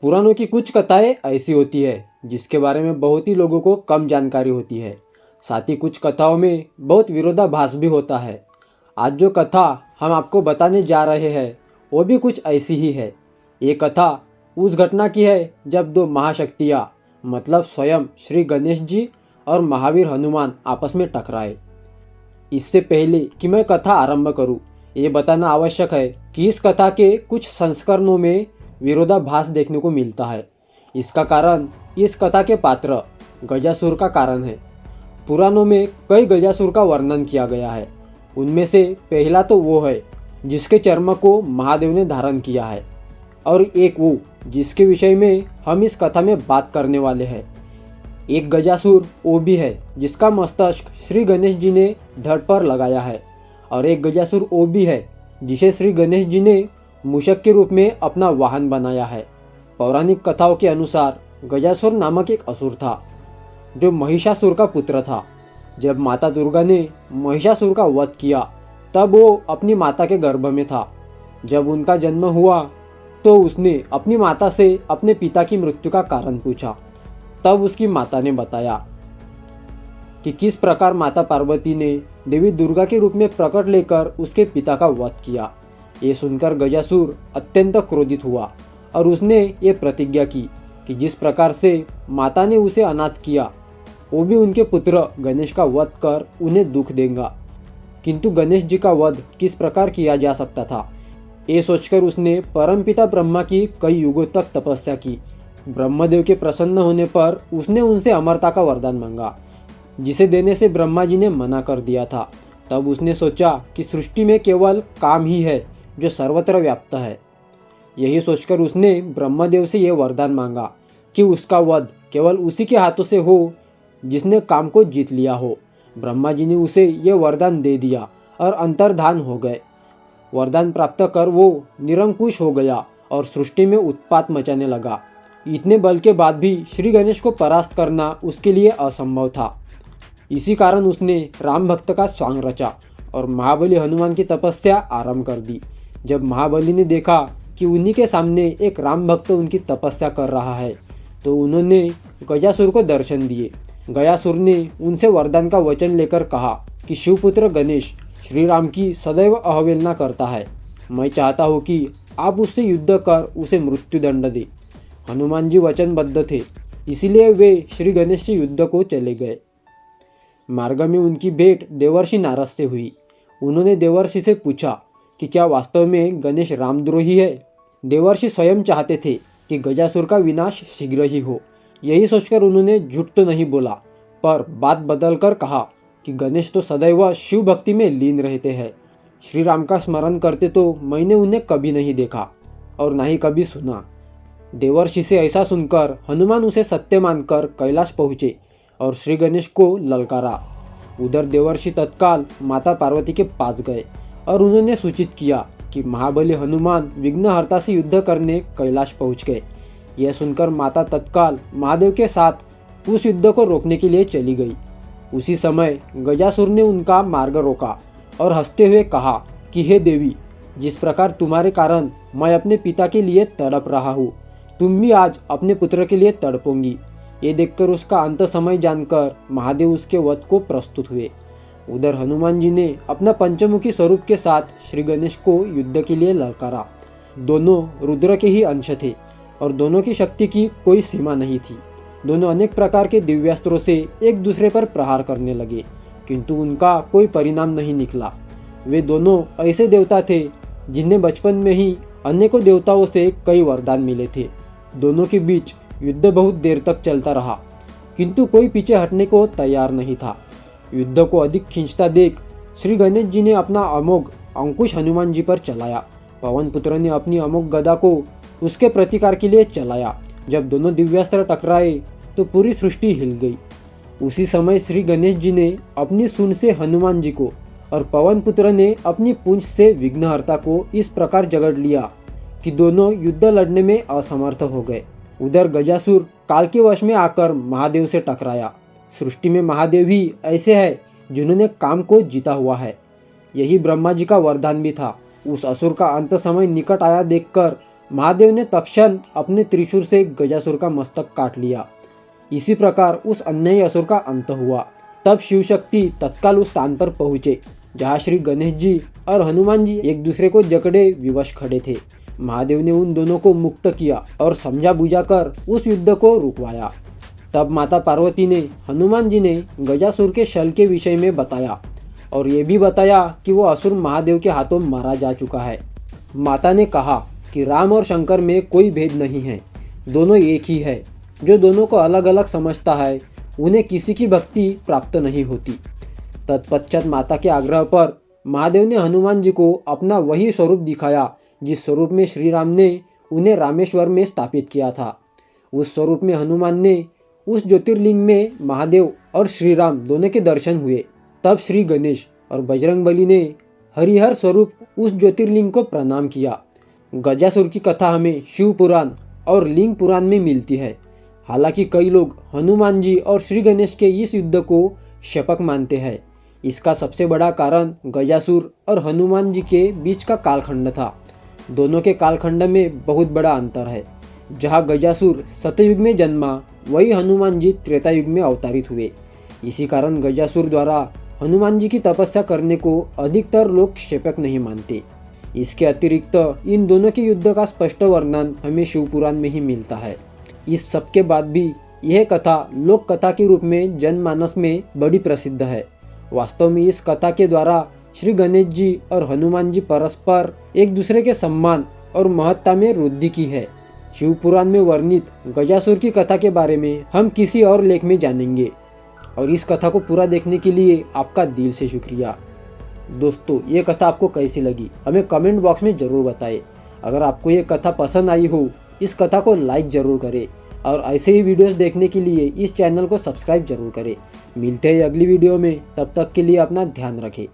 पुराणों की कुछ कथाएं ऐसी होती है जिसके बारे में बहुत ही लोगों को कम जानकारी होती है। साथ ही कुछ कथाओं में बहुत विरोधाभास भी होता है। आज जो कथा हम आपको बताने जा रहे हैं वो भी कुछ ऐसी ही है। ये कथा उस घटना की है जब दो महाशक्तियाँ मतलब स्वयं श्री गणेश जी और महावीर हनुमान आपस में टकराए। इससे पहले कि मैं कथा आरंभ करूं, ये बताना आवश्यक है कि इस कथा के कुछ संस्करणों में विरोधाभास देखने को मिलता है। इसका कारण इस कथा के पात्र गजासुर का कारण है। पुराणों में कई गजासुर का वर्णन किया गया है। उनमें से पहला तो वो है जिसके चर्म को महादेव ने धारण किया है, और एक वो जिसके विषय में हम इस कथा में बात करने वाले हैं। एक गजासुर वो भी है जिसका मस्तक श्री गणेश जी ने धड़ पर लगाया है, और एक गजासुर वो भी है जिसे श्री गणेश जी ने मूषक के रूप में अपना वाहन बनाया है। पौराणिक कथाओं के अनुसार गजासुर नामक एक असुर था जो महिषासुर का पुत्र था। जब माता दुर्गा ने महिषासुर का वध किया तब वो अपनी माता के गर्भ में था। जब उनका जन्म हुआ तो उसने अपनी माता से अपने पिता की मृत्यु का कारण पूछा। तब उसकी माता ने बताया कि किस प्रकार माता पार्वती ने देवी दुर्गा के रूप में प्रकट लेकर उसके पिता का वध किया। ये सुनकर गजासुर अत्यंत क्रोधित हुआ और उसने ये प्रतिज्ञा की कि जिस प्रकार से माता ने उसे अनाथ किया वो भी उनके पुत्र गणेश का वध कर उन्हें दुख देगा। किंतु गणेश जी का वध किस प्रकार किया जा सकता था, ये सोचकर उसने परमपिता ब्रह्मा की कई युगों तक तपस्या की। ब्रह्मदेव के प्रसन्न होने पर उसने उनसे अमरता का वरदान मांगा, जिसे देने से ब्रह्मा जी ने मना कर दिया था। तब उसने सोचा कि सृष्टि में केवल काम ही है जो सर्वत्र व्याप्त है। यही सोचकर उसने ब्रह्मदेव से यह वरदान मांगा कि उसका वध केवल उसी के हाथों से हो जिसने काम को जीत लिया हो। ब्रह्मा जी ने उसे यह वरदान दे दिया और अंतर्धान हो गए। वरदान प्राप्त कर वो निरंकुश हो गया और सृष्टि में उत्पात मचाने लगा। इतने बल के बाद भी श्री गणेश को परास्त करना उसके लिए असंभव था। इसी कारण उसने राम भक्त का स्वांग रचा और महाबली हनुमान की तपस्या आरंभ कर दी। जब महाबली ने देखा कि उन्हीं के सामने एक राम भक्त उनकी तपस्या कर रहा है तो उन्होंने गजासुर को दर्शन दिए। गयासुर ने उनसे वरदान का वचन लेकर कहा कि शिवपुत्र गणेश श्री राम की सदैव अवहेलना करता है। मैं चाहता हूँ कि आप उससे युद्ध कर उसे मृत्युदंड दे। हनुमान जी वचनबद्ध थे, इसीलिए वे श्री गणेश से युद्ध को चले गए। मार्ग में उनकी भेंट देवर्षि नारद से हुई। उन्होंने देवर्षि से पूछा कि क्या वास्तव में गणेश रामद्रोही है। देवर्षि स्वयं चाहते थे कि गजासुर का विनाश शीघ्र ही हो। यही सोचकर उन्होंने झूठ तो नहीं बोला, पर बात बदलकर कहा कि गणेश तो सदैव शिव भक्ति में लीन रहते हैं। श्री राम का स्मरण करते तो मैंने उन्हें कभी नहीं देखा और ना ही कभी सुना। देवर्षि से ऐसा सुनकर हनुमान उसे सत्य मानकर कैलाश पहुँचे और श्री गणेश को ललकारा। उधर देवर्षि तत्काल माता पार्वती के पास गए और उन्होंने सूचित किया कि महाबली हनुमान विघ्नहर्ता से युद्ध करने कैलाश पहुंच गए। यह सुनकर माता तत्काल महादेव के साथ उस युद्ध को रोकने के लिए चली गई। उसी समय गजासुर ने उनका मार्ग रोका और हंसते हुए कहा कि हे देवी, जिस प्रकार तुम्हारे कारण मैं अपने पिता के लिए तड़प रहा हूँ, तुम भी आज अपने पुत्र के लिए तड़पोंगी। ये देखकर उसका अंत समय जानकर महादेव उसके वध को प्रस्तुत हुए। उधर हनुमान जी ने अपना पंचमुखी स्वरूप के साथ श्री गणेश को युद्ध के लिए ललकारा। दोनों रुद्र के ही अंश थे और दोनों की शक्ति की कोई सीमा नहीं थी। दोनों अनेक प्रकार के दिव्यास्त्रों से एक दूसरे पर प्रहार करने लगे, किंतु उनका कोई परिणाम नहीं निकला। वे दोनों ऐसे देवता थे जिन्हें बचपन में ही अनेकों देवताओं से कई वरदान मिले थे। दोनों के बीच युद्ध बहुत देर तक चलता रहा, किंतु कोई पीछे हटने को तैयार नहीं था। युद्ध को अधिक खींचता देख श्री गणेश जी ने अपना अमोघ अंकुश हनुमान जी पर चलाया। पवन पुत्र ने अपनी अमोघ गदा को उसके प्रतिकार के लिए चलाया। जब दोनों दिव्यास्त्र टकराए तो पूरी सृष्टि हिल गई। उसी समय श्री गणेश जी ने अपनी सूंड से हनुमान जी को और पवन पुत्र ने अपनी पूंछ से विघ्नहर्ता को इस प्रकार जकड़ लिया कि दोनों युद्ध लड़ने में असमर्थ हो गए। उधर गजासुर काल के वश में आकर महादेव से टकराया। सृष्टि में महादेव ही ऐसे हैं जिन्होंने काम को जीता हुआ है। यही ब्रह्मा जी का वरदान भी था। उस असुर का अंत समय निकट आया देखकर महादेव ने तत्क्षण अपने त्रिशूल से गजासुर का मस्तक काट लिया। इसी प्रकार उस अन्यायी असुर का अंत हुआ। तब शिव शक्ति तत्काल उस स्थान पर पहुँचे जहाँ श्री गणेश जी और हनुमान जी एक दूसरे को जकड़े विवश खड़े थे। महादेव ने उन दोनों को मुक्त किया और समझा बुझाकर उस युद्ध को रुकवाया। तब माता पार्वती ने हनुमान जी ने गजासुर के शल के विषय में बताया और ये भी बताया कि वो असुर महादेव के हाथों मारा जा चुका है। माता ने कहा कि राम और शंकर में कोई भेद नहीं है, दोनों एक ही है। जो दोनों को अलग अलग समझता है उन्हें किसी की भक्ति प्राप्त नहीं होती। तत्पश्चात माता के आग्रह पर महादेव ने हनुमान जी को अपना वही स्वरूप दिखाया जिस स्वरूप में श्री राम ने उन्हें रामेश्वर में स्थापित किया था। उस स्वरूप में हनुमान ने उस ज्योतिर्लिंग में महादेव और श्री राम दोनों के दर्शन हुए। तब श्री गणेश और बजरंगबली ने हरिहर स्वरूप उस ज्योतिर्लिंग को प्रणाम किया। गजासुर की कथा हमें शिव पुराण और लिंग पुराण में मिलती है। हालांकि कई लोग हनुमान जी और श्री गणेश के इस युद्ध को शपथ मानते हैं। इसका सबसे बड़ा कारण गजासुर और हनुमान जी के बीच का कालखंड था। दोनों के कालखंड में बहुत बड़ा अंतर है। जहाँ गजासुर सतयुग में जन्मा, वही हनुमान जी त्रेता युग में अवतारित हुए। इसी कारण गजासुर द्वारा हनुमान जी की तपस्या करने को अधिकतर लोग शपथ नहीं मानते। इसके अतिरिक्त इन दोनों के युद्ध का स्पष्ट वर्णन हमें शिव पुराण में ही मिलता है। इस सब के बाद भी यह कथा लोक कथा के रूप में जनमानस में बड़ी प्रसिद्ध है। वास्तव में इस कथा के द्वारा श्री गणेश जी और हनुमान जी परस्पर एक दूसरे के सम्मान और महत्ता में वृद्धि की है। शिव पुराण में वर्णित गजासुर की कथा के बारे में हम किसी और लेख में जानेंगे। और इस कथा को पूरा देखने के लिए आपका दिल से शुक्रिया। दोस्तों, ये कथा आपको कैसी लगी हमें कमेंट बॉक्स में ज़रूर बताएं। अगर आपको ये कथा पसंद आई हो, इस कथा को लाइक ज़रूर करें और ऐसे ही वीडियोस देखने के लिए इस चैनल को सब्सक्राइब जरूर करें। मिलते हैं अगली वीडियो में, तब तक के लिए अपना ध्यान रखें।